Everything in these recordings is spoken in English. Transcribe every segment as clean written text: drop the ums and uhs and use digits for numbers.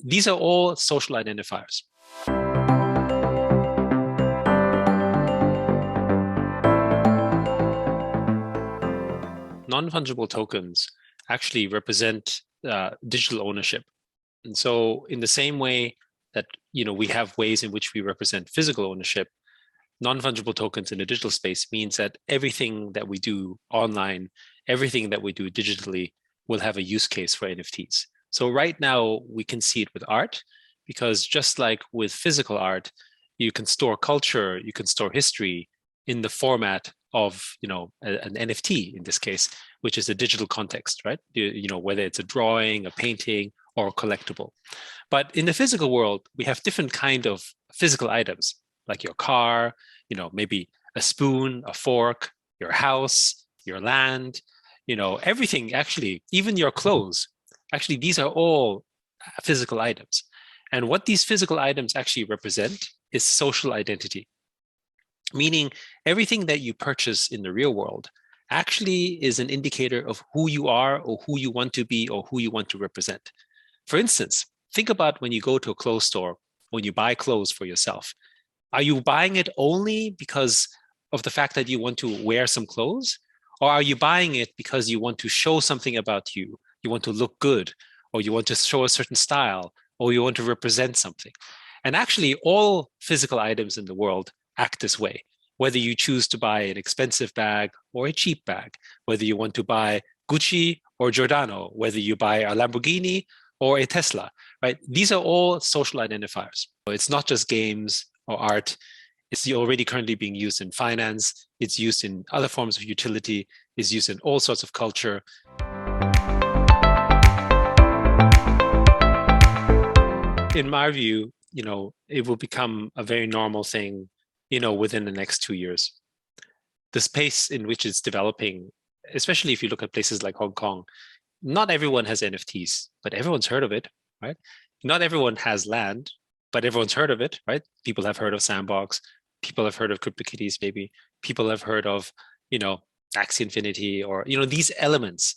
These are all social identifiers. Non-fungible tokens actually represent digital ownership. And so in the same way that we have ways in which we represent physical ownership, non-fungible tokens in the digital space means that everything that we do online, everything that we do digitally will have a use case for NFTs. So right now we can see it with art, because just like with physical art, you can store culture, you can store history in the format of an NFT in this case, which is a digital context, right? Whether it's a drawing, a painting, or a collectible. But in the physical world, we have different kind of physical items, like your car, maybe a spoon, a fork, your house, your land, everything, actually, even your clothes. Actually, these are all physical items. And what these physical items actually represent is social identity. Meaning everything that you purchase in the real world actually is an indicator of who you are or who you want to be or who you want to represent. For instance, think about when you go to a clothes store, when you buy clothes for yourself. Are you buying it only because of the fact that you want to wear some clothes? Or are you buying it because you want to show something about you? You want to look good, or you want to show a certain style, or you want to represent something? And actually, all physical items in the world act this way. Whether you choose to buy an expensive bag or a cheap bag, whether you want to buy Gucci or Giordano, whether you buy a Lamborghini or a Tesla, right? These are all social identifiers. It's not just games or art. It's already currently being used in finance. It's used in other forms of utility. It's used in all sorts of culture. In my view, it will become a very normal thing, within the next 2 years. The space in which it's developing, especially if you look at places like Hong Kong, not everyone has NFTs, but everyone's heard of it, right? Not everyone has land, but everyone's heard of it, right? People have heard of Sandbox. People have heard of CryptoKitties, maybe. People have heard of, Axie Infinity, or, these elements.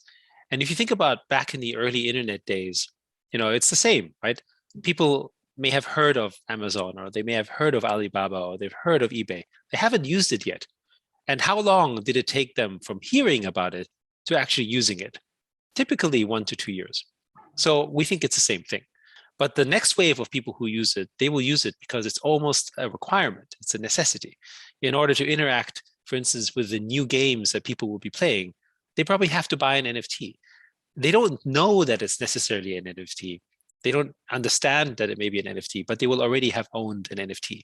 And if you think about back in the early internet days, it's the same, right? People may have heard of Amazon, or they may have heard of Alibaba, or they've heard of eBay. They haven't used it yet. And how long did it take them from hearing about it to actually using it? Typically 1 to 2 years. So we think it's the same thing. But the next wave of people who use it, they will use it because it's almost a requirement. It's a necessity. In order to interact, for instance, with the new games that people will be playing, they probably have to buy an NFT. They don't know that it's necessarily an NFT. They don't understand that it may be an NFT, but they will already have owned an NFT.